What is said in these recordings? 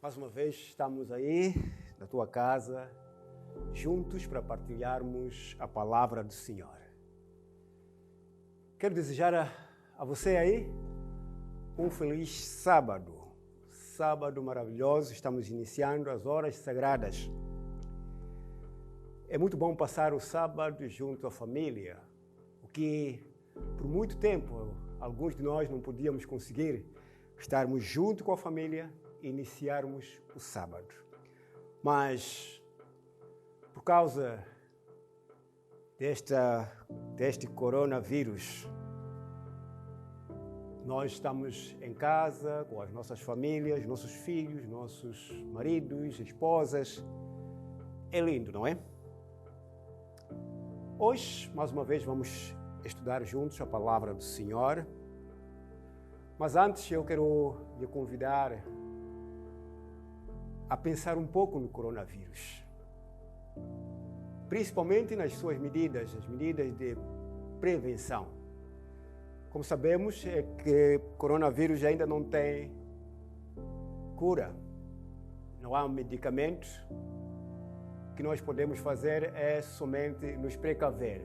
Mais uma vez estamos aí na tua casa, juntos para partilharmos a palavra do Senhor. Quero desejar a você aí um feliz sábado. Sábado maravilhoso, estamos iniciando as horas sagradas. É muito bom passar o sábado junto à família, o que por muito tempo alguns de nós não podíamos conseguir estarmos junto com a família e iniciarmos o sábado. Mas por causa deste coronavírus, nós estamos em casa com as nossas famílias, nossos filhos, nossos maridos, esposas. É lindo, não é? Hoje, mais uma vez, vamos estudar juntos a palavra do Senhor. Mas antes eu quero lhe convidar a pensar um pouco no coronavírus. Principalmente nas suas medidas, as medidas de prevenção. Como sabemos, é que o coronavírus ainda não tem cura. Não há um medicamento. O que nós podemos fazer é somente nos precaver.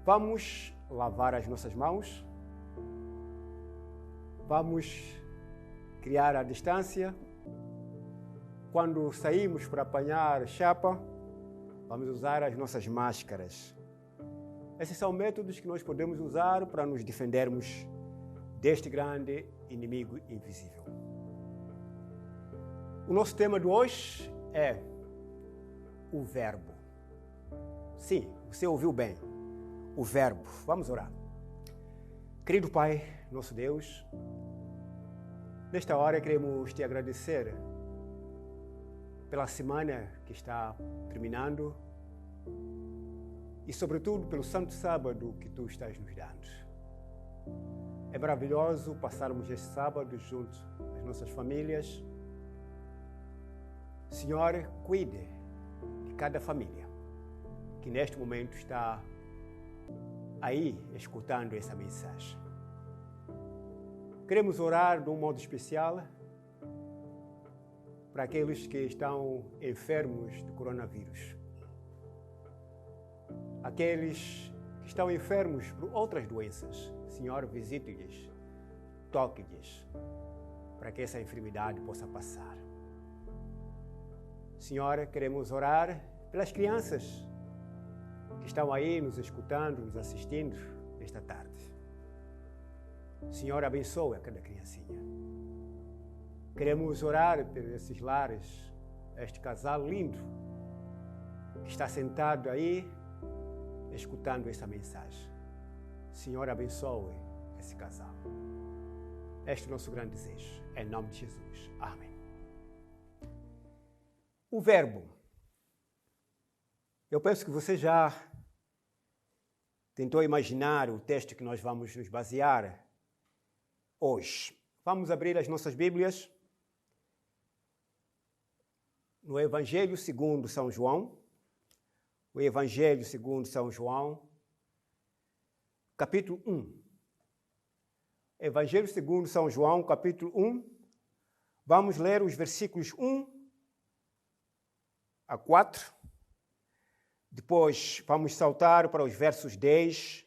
Vamos lavar as nossas mãos. Vamos criar a distância. Quando saímos para apanhar chapa, vamos usar as nossas máscaras. Esses são métodos que nós podemos usar para nos defendermos deste grande inimigo invisível. O nosso tema de hoje é o verbo. Sim, você ouviu bem. O verbo. Vamos orar. Querido Pai, nosso Deus, nesta hora queremos te agradecer pela semana que está terminando e, sobretudo, pelo santo sábado que tu estás nos dando. É maravilhoso passarmos este sábado junto às nossas famílias. Senhor, cuide de cada família que neste momento está aí escutando essa mensagem. Queremos orar de um modo especial para aqueles que estão enfermos do coronavírus. Aqueles que estão enfermos por outras doenças. Senhor, visite-lhes, toque-lhes, para que essa enfermidade possa passar. Senhor, queremos orar pelas crianças que estão aí nos escutando, nos assistindo esta tarde. Senhor, abençoe a cada criancinha. Queremos orar por esses lares, este casal lindo que está sentado aí, escutando essa mensagem. Senhor, abençoe esse casal. Este é o nosso grande desejo. Em nome de Jesus. Amém. O verbo. Eu penso que você já tentou imaginar o texto que nós vamos nos basear hoje. Vamos abrir as nossas Bíblias no Evangelho segundo São João. O Evangelho segundo São João, capítulo 1. Evangelho segundo São João, capítulo 1. Vamos ler os versículos 1 a 4. Depois vamos saltar para os versos 10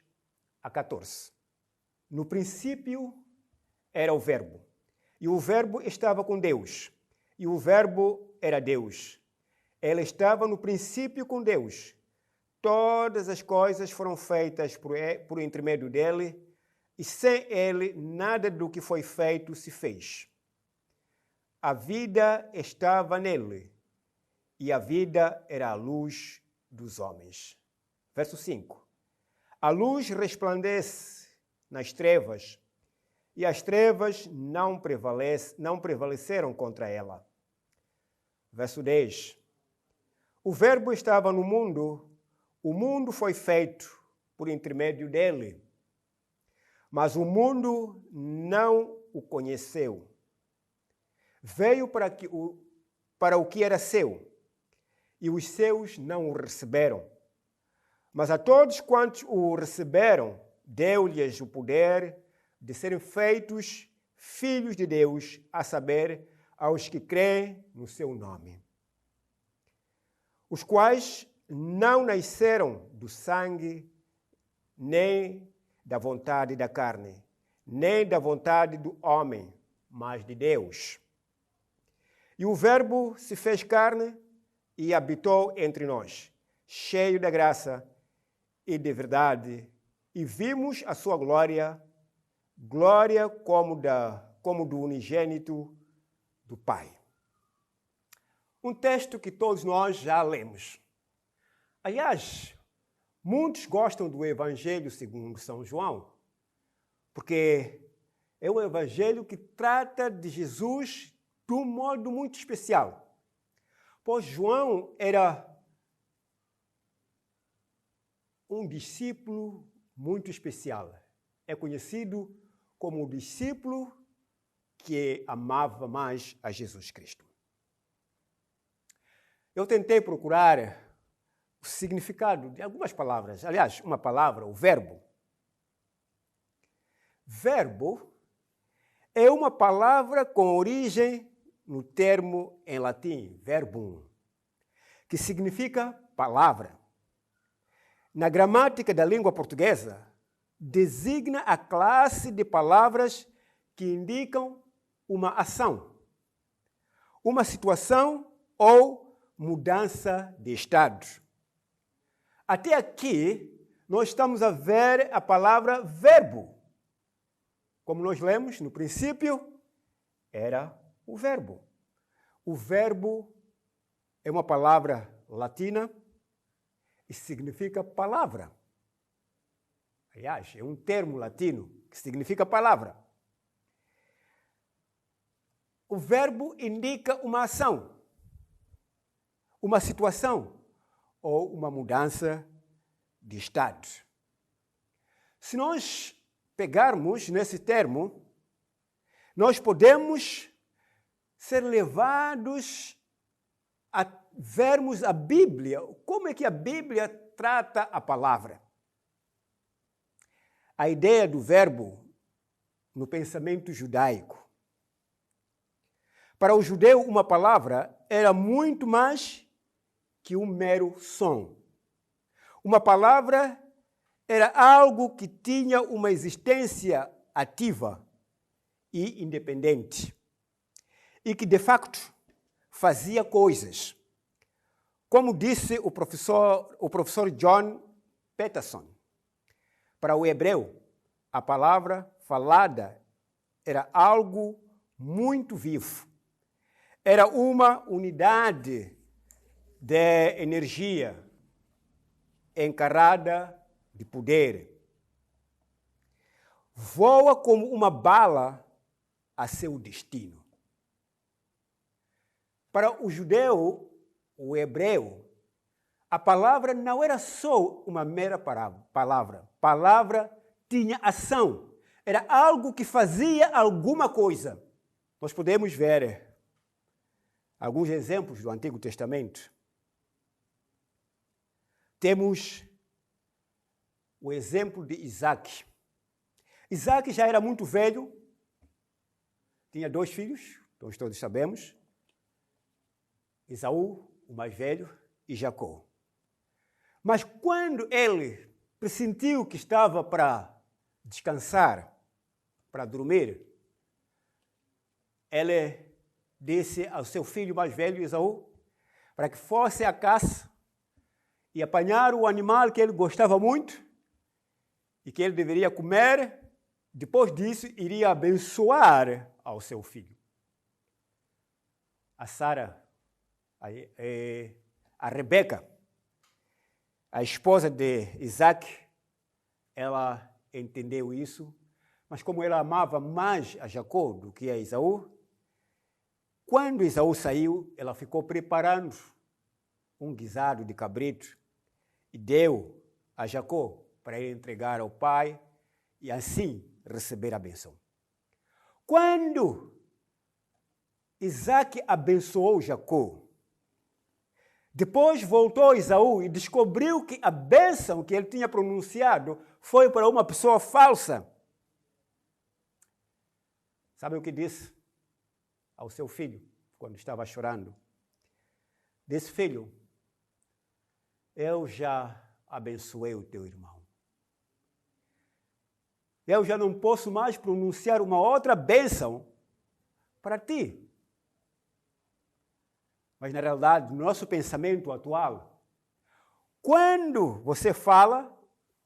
a 14. No princípio era o Verbo, e o Verbo estava com Deus, e o Verbo era Deus. Ele estava no princípio com Deus. Todas as coisas foram feitas por intermédio dele, e sem ele nada do que foi feito se fez. A vida estava nele, e a vida era a luz dos homens. Verso 5. A luz resplandece nas trevas, e as trevas não prevaleceram contra ela. Verso 10. O Verbo estava no mundo, o mundo foi feito por intermédio dele, mas o mundo não o conheceu. Veio para o que era seu, e os seus não o receberam. Mas a todos quantos o receberam, deu-lhes o poder de serem feitos filhos de Deus, a saber, aos que creem no seu nome, os quais não nasceram do sangue, nem da vontade da carne, nem da vontade do homem, mas de Deus. E o Verbo se fez carne e habitou entre nós, cheio da graça e de verdade, e vimos a sua glória, glória como do unigênito do Pai. Um texto que todos nós já lemos. Aliás, muitos gostam do Evangelho segundo São João, porque é um evangelho que trata de Jesus de um modo muito especial. Pois João era um discípulo muito especial. É conhecido como o discípulo que amava mais a Jesus Cristo. Eu tentei procurar o significado de algumas palavras. Aliás, uma palavra, o verbo. Verbo é uma palavra com origem no termo em latim, verbum, que significa palavra. Na gramática da língua portuguesa, designa a classe de palavras que indicam uma ação, uma situação ou mudança de estado. Até aqui, nós estamos a ver a palavra verbo. Como nós lemos, no princípio, era o verbo. O verbo é uma palavra latina e significa palavra. Aliás, é um termo latino que significa palavra. O verbo indica uma ação, uma situação ou uma mudança de estado. Se nós pegarmos nesse termo, nós podemos ser levados a vermos a Bíblia. Como é que a Bíblia trata a palavra? A ideia do verbo no pensamento judaico. Para o judeu, uma palavra era muito mais que um mero som. Uma palavra era algo que tinha uma existência ativa e independente e que, de facto, fazia coisas. Como disse o professor John Peterson, para o hebreu, a palavra falada era algo muito vivo. Era uma unidade de energia encarada de poder. Voa como uma bala a seu destino. Para o judeu, o hebreu, a palavra não era só uma mera palavra. Palavra tinha ação. Era algo que fazia alguma coisa. Nós podemos ver alguns exemplos do Antigo Testamento. Temos o exemplo de Isaac. Isaac já era muito velho, tinha 2 filhos, nós todos sabemos, Esaú, o mais velho, e Jacó. Mas quando ele pressentiu que estava para descansar, para dormir, ele disse ao seu filho mais velho, Esaú, para que fosse à caça e apanhar o animal que ele gostava muito e que ele deveria comer. Depois disso, iria abençoar ao seu filho. A Sara, a Rebeca, a esposa de Isaac, ela entendeu isso, mas como ela amava mais a Jacó do que a Esaú, quando Esaú saiu, ela ficou preparando um guisado de cabrito e deu a Jacó para ele entregar ao pai e assim receber a bênção. Quando Isaac abençoou Jacó, depois voltou Esaú e descobriu que a bênção que ele tinha pronunciado foi para uma pessoa falsa. Sabe o que disse ao seu filho? quando estava chorando, disse: filho, eu já abençoei o teu irmão. Eu já não posso mais pronunciar uma outra bênção para ti. Mas, na realidade, no nosso pensamento atual, quando você fala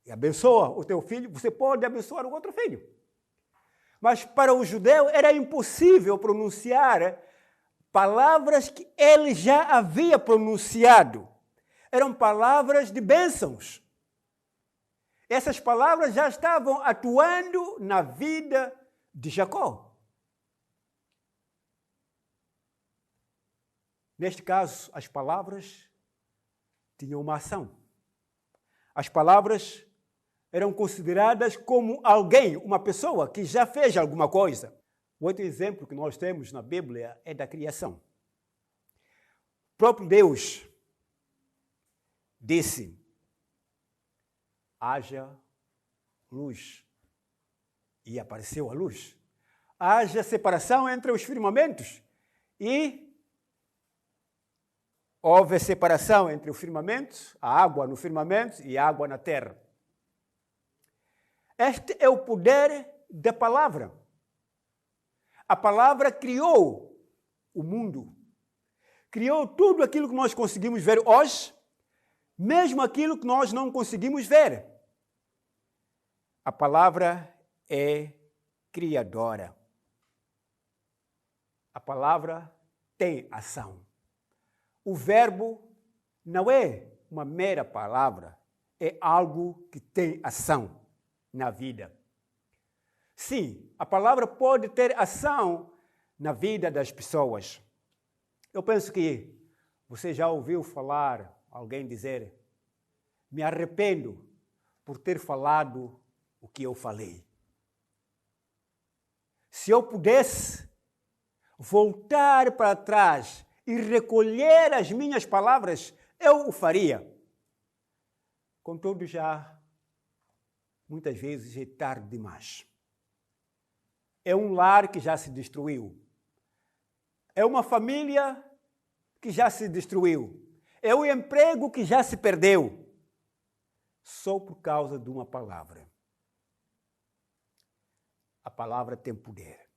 e abençoa o teu filho, você pode abençoar o outro filho. Mas para o judeu era impossível pronunciar palavras que ele já havia pronunciado. Eram palavras de bênçãos. Essas palavras já estavam atuando na vida de Jacó. Neste caso, as palavras tinham uma ação. As palavras eram consideradas como alguém, uma pessoa que já fez alguma coisa. O outro exemplo que nós temos na Bíblia é da criação. O próprio Deus disse: haja luz. E apareceu a luz. Haja separação entre os firmamentos. E houve separação entre o firmamento, a água no firmamento e a água na terra. Este é o poder da palavra. A palavra criou o mundo. Criou tudo aquilo que nós conseguimos ver hoje, mesmo aquilo que nós não conseguimos ver. A palavra é criadora. A palavra tem ação. O verbo não é uma mera palavra, é algo que tem ação na vida. Sim, a palavra pode ter ação na vida das pessoas. Eu penso que você já ouviu falar alguém dizer: me arrependo por ter falado o que eu falei. Se eu pudesse voltar para trás e recolher as minhas palavras, eu o faria. Contudo, já muitas vezes é tarde demais. É um lar que já se destruiu. É uma família que já se destruiu. É um emprego que já se perdeu. Só por causa de uma palavra. A palavra tem poder.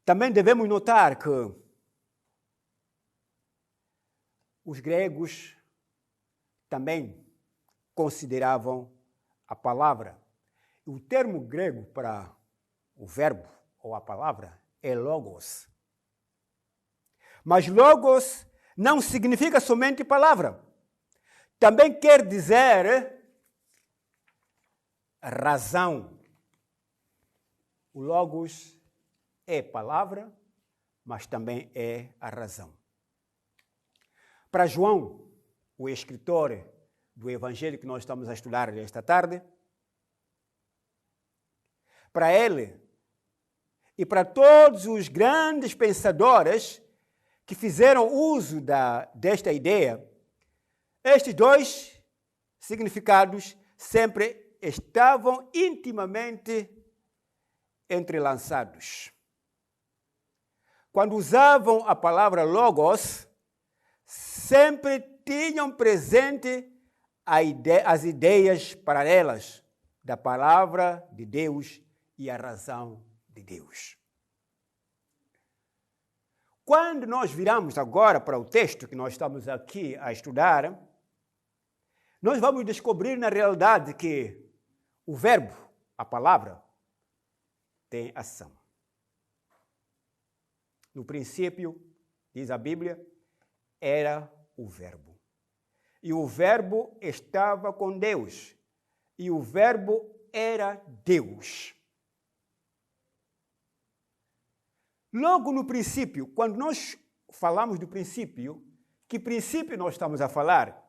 Também devemos notar que os gregos também consideravam a palavra. O termo grego para o verbo ou a palavra é logos. Mas logos não significa somente palavra. Também quer dizer razão. O logos é palavra, mas também é a razão. Para João, o escritor do evangelho que nós estamos a estudar esta tarde, para ele e para todos os grandes pensadores que fizeram uso desta ideia, estes dois significados sempre estavam intimamente entrelaçados. Quando usavam a palavra logos, sempre tinham presente as ideias paralelas da palavra de Deus e a razão de Deus. Quando nós viramos agora para o texto que nós estamos aqui a estudar, nós vamos descobrir na realidade que o verbo, a palavra, tem ação. No princípio, diz a Bíblia, era o verbo. E o verbo estava com Deus. E o verbo era Deus. Logo no princípio, quando nós falamos do princípio, que princípio nós estamos a falar?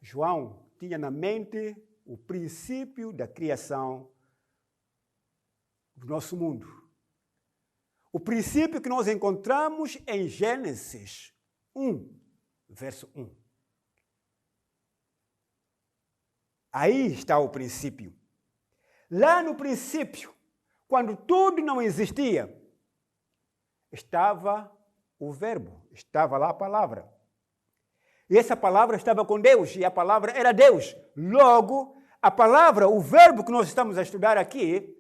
João tinha na mente o princípio da criação do nosso mundo. O princípio que nós encontramos em Gênesis 1, verso 1. Aí está o princípio. Lá no princípio, quando tudo não existia, estava o verbo, estava lá a palavra. E essa palavra estava com Deus, e a palavra era Deus. Logo, a palavra, o verbo que nós estamos a estudar aqui,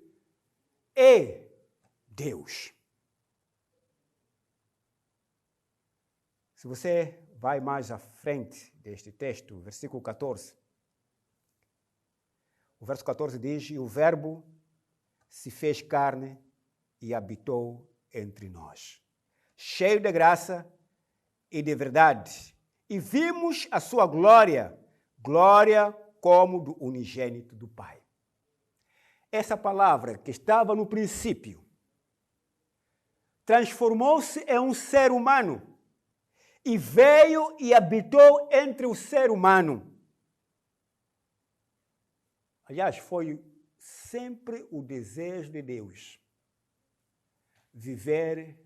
é Deus. Se você vai mais à frente deste texto, versículo 14, o verso 14 diz: e o verbo se fez carne e habitou entre nós, cheio de graça e de verdade. E vimos a sua glória, glória como do unigênito do Pai. Essa palavra que estava no princípio transformou-se em um ser humano e veio e habitou entre o ser humano. Aliás, foi sempre o desejo de Deus viver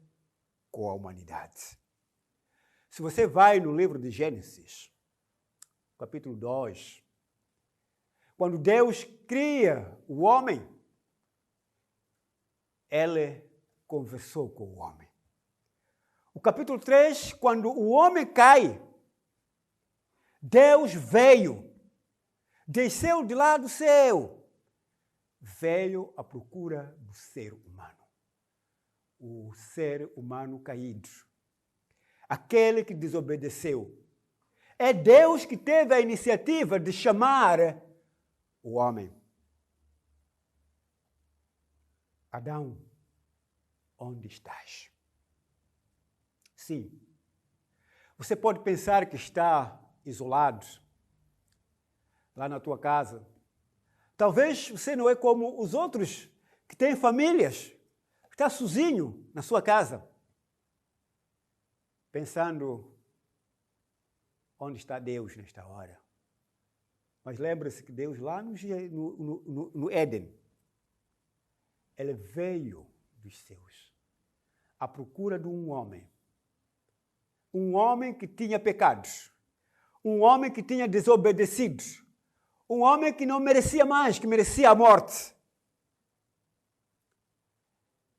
com a humanidade. Se você vai no livro de Gênesis, capítulo 2, quando Deus cria o homem, Ele conversou com o homem. O capítulo 3, quando o homem cai, Deus veio, desceu de lá do céu, veio à procura do ser humano. O ser humano caído, aquele que desobedeceu. É Deus que teve a iniciativa de chamar o homem. Adão, onde estás? Sim, você pode pensar que está isolado lá na tua casa. Talvez você não é como os outros que têm famílias. Está sozinho na sua casa, pensando onde está Deus nesta hora. Mas lembre-se que Deus lá no Éden, Ele veio dos céus à procura de um homem que tinha pecados, um homem que tinha desobedecido, um homem que não merecia mais, que merecia a morte.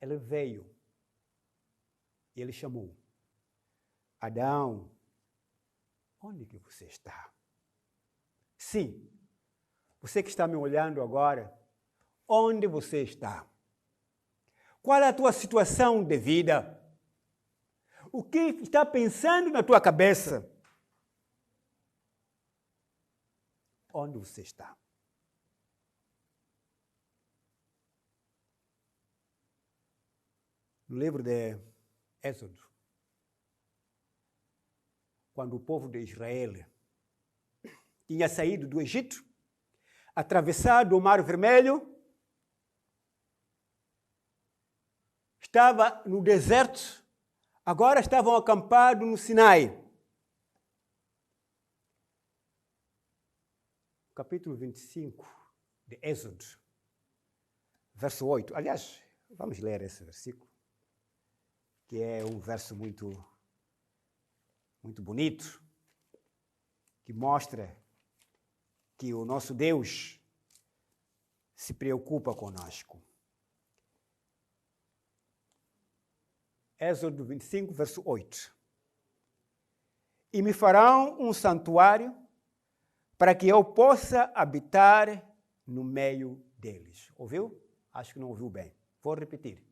Ele veio e ele chamou: Adão, onde que você está? Sim, você que está me olhando agora, onde você está? Qual é a tua situação de vida? O que está pensando na tua cabeça? Onde você está? No livro de Êxodo, quando o povo de Israel tinha saído do Egito, atravessado o Mar Vermelho, estava no deserto, agora estavam acampados no Sinai. Capítulo 25 de Êxodo, verso 8. Aliás, vamos ler esse versículo, que é um verso muito bonito, que mostra que o nosso Deus se preocupa conosco. Êxodo 25, verso 8. E me farão um santuário para que eu possa habitar no meio deles. Ouviu? Acho que não ouviu bem. Vou repetir.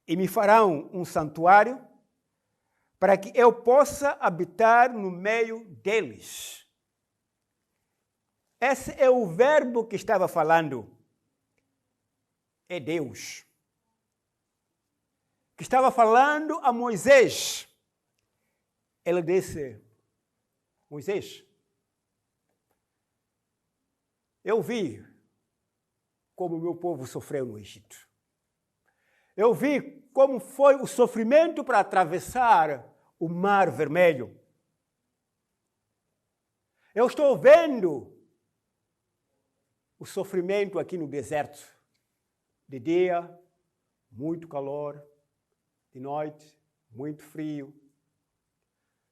E me farão um santuário para que eu possa habitar no meio deles. Esse é o verbo que estava falando. É Deus. Que estava falando a Moisés. Ele disse: Moisés, eu vi como o meu povo sofreu no Egito. Eu vi como foi o sofrimento para atravessar o Mar Vermelho. Eu estou vendo o sofrimento aqui no deserto. De dia, muito calor. De noite, muito frio.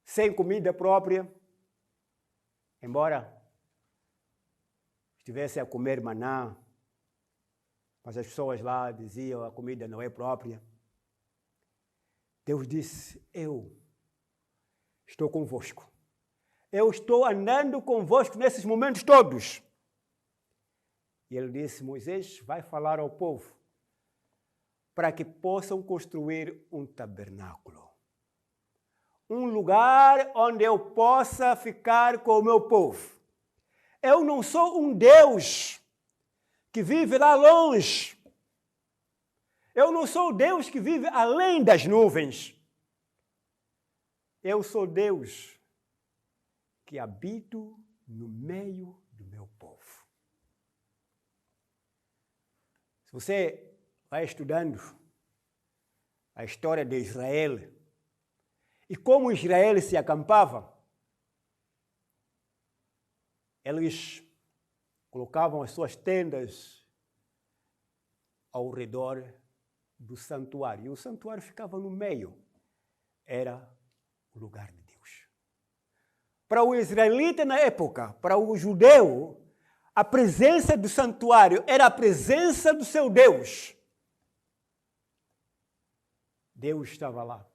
Sem comida própria. Embora estivessem a comer maná, mas as pessoas lá diziam a comida não é própria. Deus disse, eu estou convosco. Eu estou andando convosco nesses momentos todos. E ele disse, Moisés, vai falar ao povo para que possam construir um tabernáculo. Um lugar onde eu possa ficar com o meu povo. Eu não sou um Deus que vive lá longe. Eu não sou o Deus que vive além das nuvens. Eu sou Deus que habito no meio do meu povo. Se você vai estudando a história de Israel e como Israel se acampava, eles colocavam as suas tendas ao redor do santuário. E o santuário ficava no meio. Era o lugar de Deus. Para o israelita na época, para o judeu, a presença do santuário era a presença do seu Deus. Deus estava lá.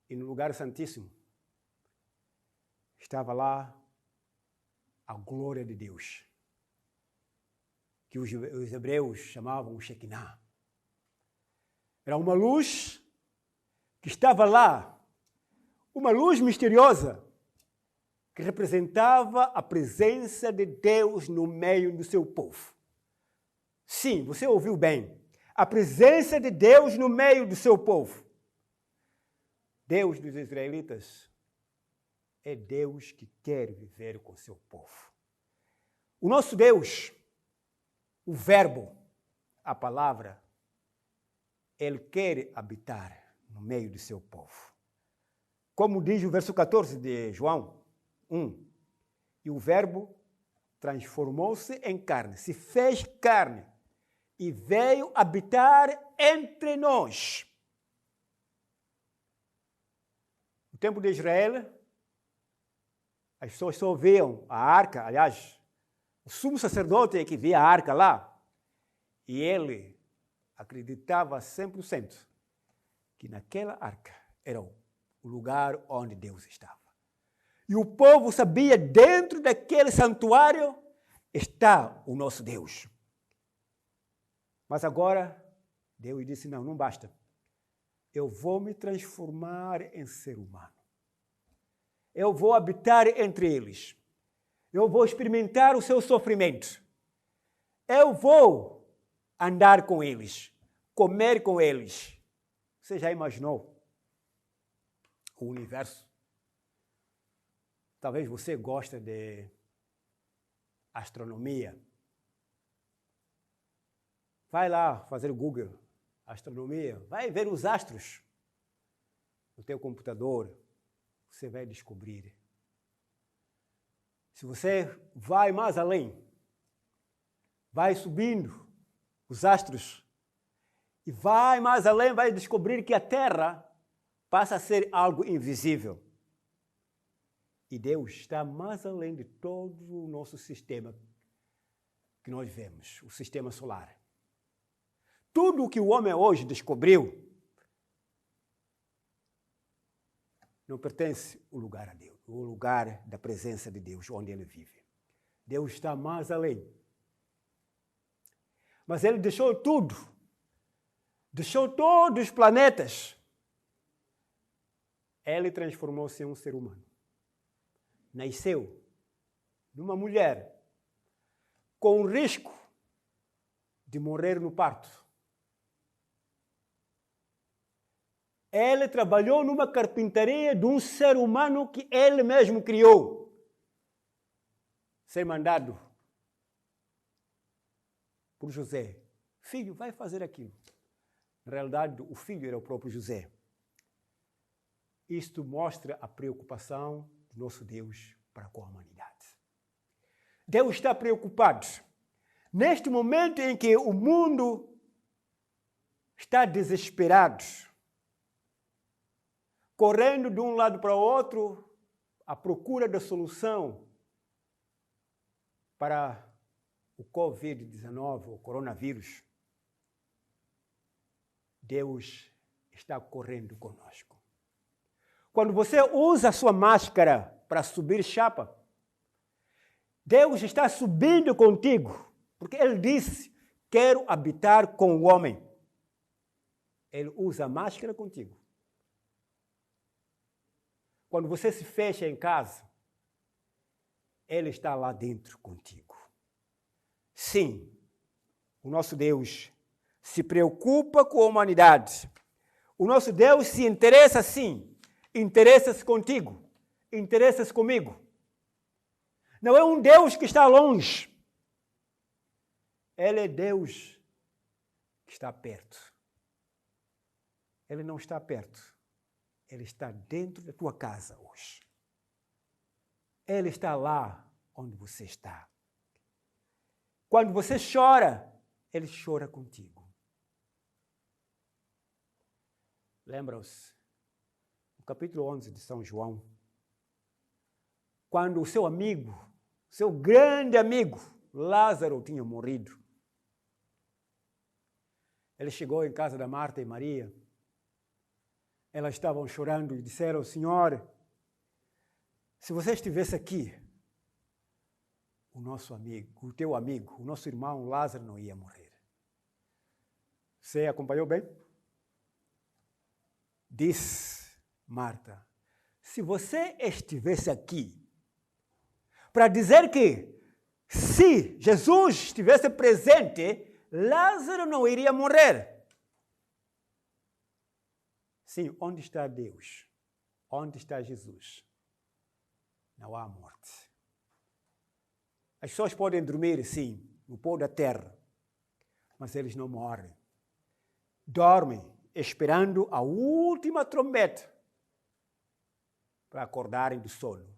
E no lugar santíssimo estava lá a glória de Deus, que os hebreus chamavam Shekinah. Era uma luz que estava lá, uma luz misteriosa, que representava a presença de Deus no meio do seu povo. Sim, você ouviu bem. A presença de Deus no meio do seu povo. Deus dos israelitas é Deus que quer viver com seu povo. O nosso Deus, o Verbo, a palavra, Ele quer habitar no meio do seu povo. Como diz o verso 14 de João 1, e o Verbo transformou-se em carne, se fez carne e veio habitar entre nós. No tempo de Israel, as pessoas só viam a arca, aliás, o sumo sacerdote é que via a arca lá, e ele acreditava 100% que naquela arca era o lugar onde Deus estava. E o povo sabia, dentro daquele santuário está o nosso Deus. Mas agora, Deus disse, não basta. Eu vou me transformar em ser humano. Eu vou habitar entre eles. Eu vou experimentar o seu sofrimento. Eu vou andar com eles, comer com eles. Você já imaginou o universo? Talvez você goste de astronomia. Vai lá fazer Google, astronomia. Vai ver os astros no teu computador. Você vai descobrir. Se você vai mais além, vai subindo os astros e vai mais além, vai descobrir que a Terra passa a ser algo invisível. E Deus está mais além de todo o nosso sistema que nós vemos, o sistema solar. Tudo o que o homem hoje descobriu não pertence ao lugar a Deus, o lugar da presença de Deus, onde ele vive. Deus está mais além. Mas ele deixou tudo, deixou todos os planetas. Ele transformou-se em um ser humano. Nasceu de uma mulher com o risco de morrer no parto. Ele trabalhou numa carpintaria de um ser humano que ele mesmo criou. Ser mandado por José. Filho, vai fazer aquilo. Na realidade, o filho era o próprio José. Isto mostra a preocupação do nosso Deus para com a humanidade. Deus está preocupado. Neste momento em que o mundo está desesperado, correndo de um lado para o outro, à procura da solução para o Covid-19, o coronavírus, Deus está correndo conosco. Quando você usa a sua máscara para subir chapa, Deus está subindo contigo, porque Ele disse, quero habitar com o homem. Ele usa a máscara contigo. Quando você se fecha em casa, Ele está lá dentro contigo. Sim, o nosso Deus se preocupa com a humanidade. O nosso Deus se interessa, sim. Interessa-se contigo. Interessa-se comigo. Não é um Deus que está longe. Ele é Deus que está perto. Ele não está perto. Ele está dentro da tua casa hoje. Ele está lá onde você está. Quando você chora, Ele chora contigo. Lembram-se, no capítulo 11 de São João, quando o seu amigo, seu grande amigo, Lázaro, tinha morrido. Ele chegou em casa da Marta e Maria. Elas estavam chorando e disseram, Senhor, se você estivesse aqui, o nosso amigo, o teu amigo, o nosso irmão Lázaro não ia morrer. Você acompanhou bem? Disse Marta, se você estivesse aqui, para dizer que se Jesus estivesse presente, Lázaro não iria morrer. Sim, onde está Deus? Onde está Jesus? Não há morte. As pessoas podem dormir, sim, no pó da terra, mas eles não morrem. Dormem, esperando a última trombeta para acordarem do sono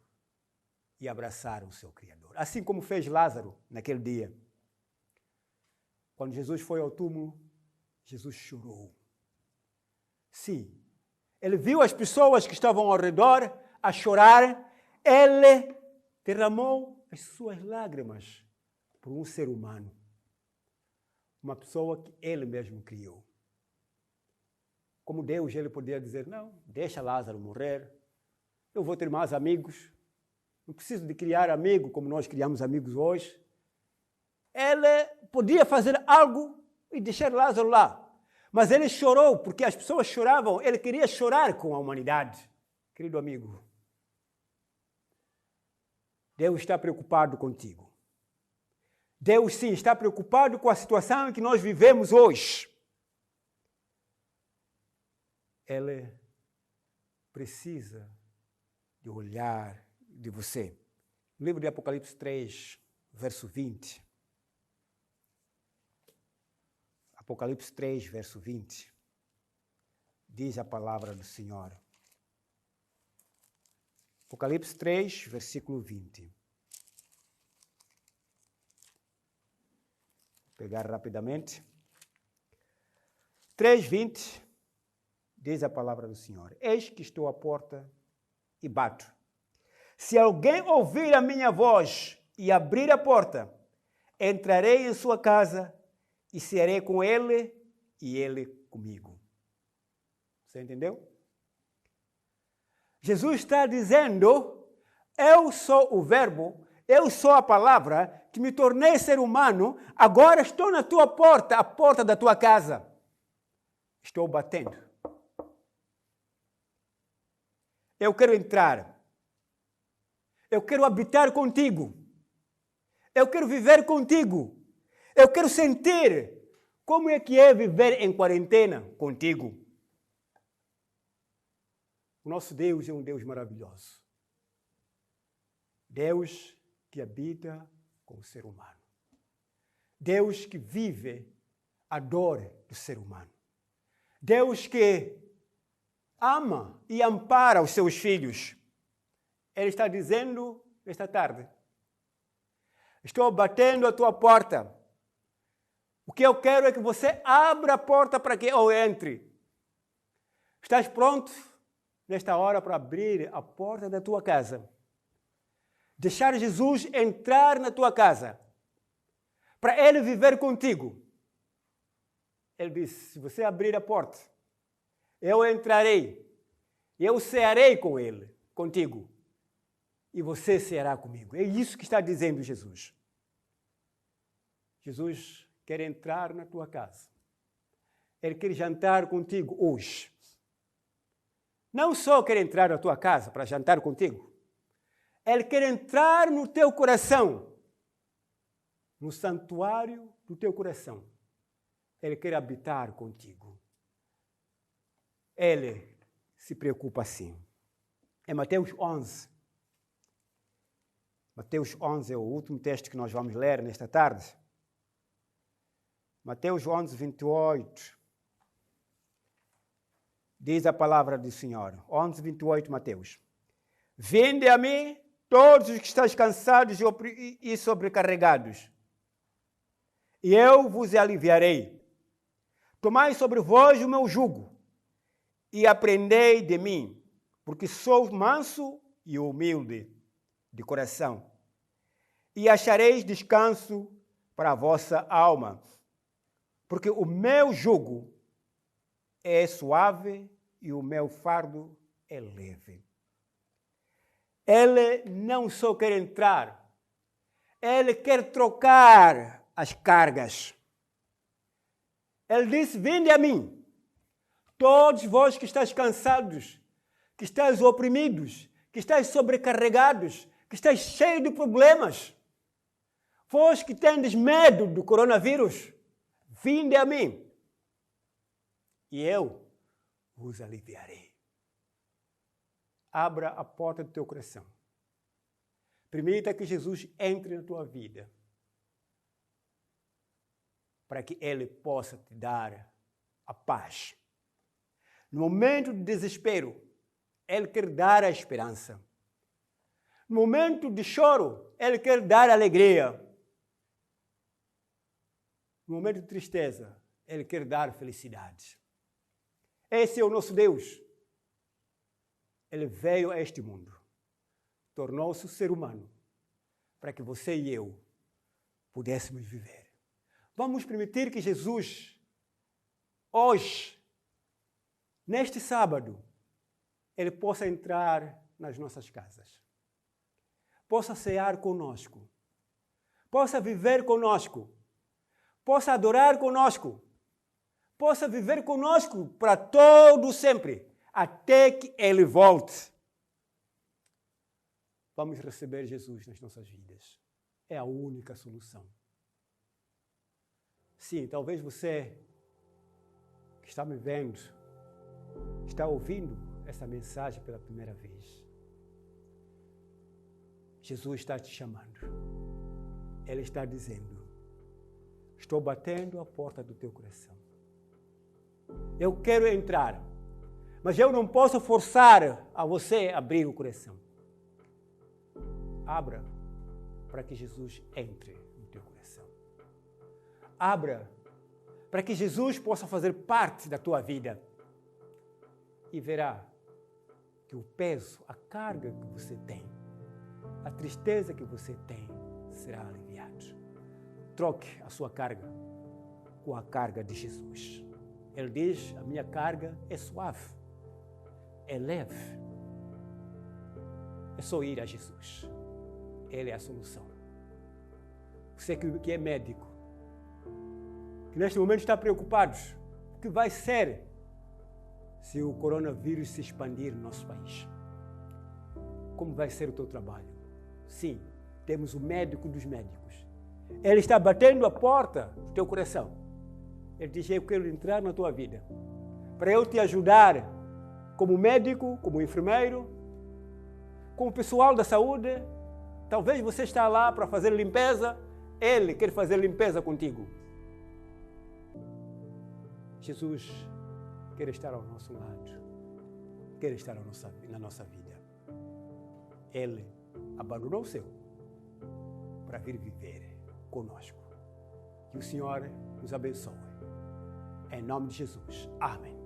e abraçarem o seu Criador. Assim como fez Lázaro naquele dia. Quando Jesus foi ao túmulo, Jesus chorou. Sim, ele viu as pessoas que estavam ao redor a chorar. Ele derramou as suas lágrimas por um ser humano. Uma pessoa que ele mesmo criou. Como Deus, ele poderia dizer, não, deixa Lázaro morrer. Eu vou ter mais amigos. Não preciso de criar amigo como nós criamos amigos hoje. Ele podia fazer algo e deixar Lázaro lá. Mas ele chorou, porque as pessoas choravam. Ele queria chorar com a humanidade. Querido amigo, Deus está preocupado contigo. Deus, sim, está preocupado com a situação em que nós vivemos hoje. Ele precisa de olhar de você. No livro de Apocalipse 3, verso 20. Apocalipse 3, verso 20. Diz a palavra do Senhor. Apocalipse 3, versículo 20. Vou pegar rapidamente. 3, 20. Diz a palavra do Senhor. Eis que estou à porta e bato. Se alguém ouvir a minha voz e abrir a porta, entrarei em sua casa e serei com ele e ele comigo. Você entendeu? Jesus está dizendo, eu sou o verbo, eu sou a palavra que me tornei ser humano, agora estou na tua porta, a porta da tua casa. Estou batendo. Eu quero entrar. Eu quero habitar contigo. Eu quero viver contigo. Eu quero sentir como é que é viver em quarentena contigo. O nosso Deus é um Deus maravilhoso. Deus que habita com o ser humano. Deus que vive a dor do ser humano. Deus que ama e ampara os seus filhos. Ele está dizendo esta tarde, estou batendo a tua porta. O que eu quero é que você abra a porta para que eu entre. Estás pronto nesta hora para abrir a porta da tua casa? deixar Jesus entrar na tua casa, para Ele viver contigo. Ele disse, se você abrir a porta, eu entrarei, eu cearei com Ele, contigo, e você ceará comigo. É isso que está dizendo Jesus. Jesus quer entrar na tua casa. Ele quer jantar contigo hoje. Não só quer entrar na tua casa para jantar contigo. Ele quer entrar no teu coração, no santuário do teu coração. Ele quer habitar contigo. Ele se preocupa assim. É Mateus 11. Mateus 11 é o último texto que nós vamos ler nesta tarde. Mateus 11, 28. Diz a palavra do Senhor. 11, 28, Mateus. Vinde a mim todos os que estáis cansados e sobrecarregados, e eu vos aliviarei. Tomai sobre vós o meu jugo, e aprendei de mim, porque sou manso e humilde de coração, e achareis descanso para a vossa alma, porque o meu jugo é suave e o meu fardo é leve. Ele não só quer entrar, ele quer trocar as cargas. Ele disse, vinde a mim, todos vós que estáis cansados, que estáis oprimidos, que estáis sobrecarregados, que estáis cheios de problemas, vós que tendes medo do coronavírus, vinde a mim, e eu vos aliviarei. Abra a porta do teu coração. Permita que Jesus entre na tua vida, para que Ele possa te dar a paz. No momento de desespero, Ele quer dar a esperança. No momento de choro, Ele quer dar alegria. No momento de tristeza, Ele quer dar felicidade. Esse é o nosso Deus. Ele veio a este mundo, tornou-se ser humano, para que você e eu pudéssemos viver. Vamos permitir que Jesus, hoje, neste sábado, Ele possa entrar nas nossas casas, possa cear conosco, possa viver conosco, possa adorar conosco, possa viver conosco para todo sempre, até que Ele volte. Vamos receber Jesus nas nossas vidas. É a única solução. Sim, talvez você que está me vendo, está ouvindo essa mensagem pela primeira vez. Jesus está te chamando. Ele está dizendo, estou batendo a porta do teu coração. Eu quero entrar, mas eu não posso forçar a você a abrir o coração. Abra para que Jesus entre no teu coração. Abra para que Jesus possa fazer parte da tua vida. E verá que o peso, a carga que você tem, a tristeza que você tem, será aliviado. Troque a sua carga com a carga de Jesus. Ele diz, a minha carga é suave, é leve. É só ir a Jesus. Ele é a solução. Você que é médico, que neste momento está preocupado, o que vai ser se o coronavírus se expandir no nosso país? Como vai ser o teu trabalho? Sim, temos o médico dos médicos. Ele está batendo a porta do teu coração. Ele diz, eu quero entrar na tua vida, para eu te ajudar como médico, como enfermeiro, como pessoal da saúde. Talvez você está lá para fazer limpeza, Ele quer fazer limpeza contigo. Jesus quer estar ao nosso lado, quer estar na nossa vida. Ele abandonou o seu para vir viver conosco. Que o Senhor nos abençoe. Em nome de Jesus. Amém.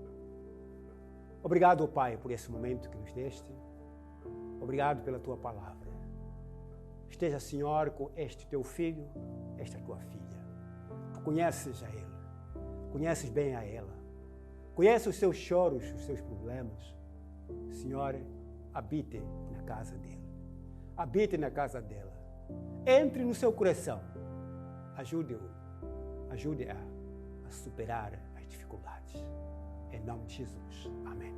Obrigado, Pai, por esse momento que nos deste. Obrigado pela Tua palavra. Esteja, Senhor, com este teu filho, esta tua filha. Tu conheces a ele, conheces bem a ela, conheces os seus choros, os seus problemas. Senhor, habite na casa dele, habite na casa dela. Entre no seu coração, ajude-o, ajude-a a superar as dificuldades. Em nome de Jesus. Amém.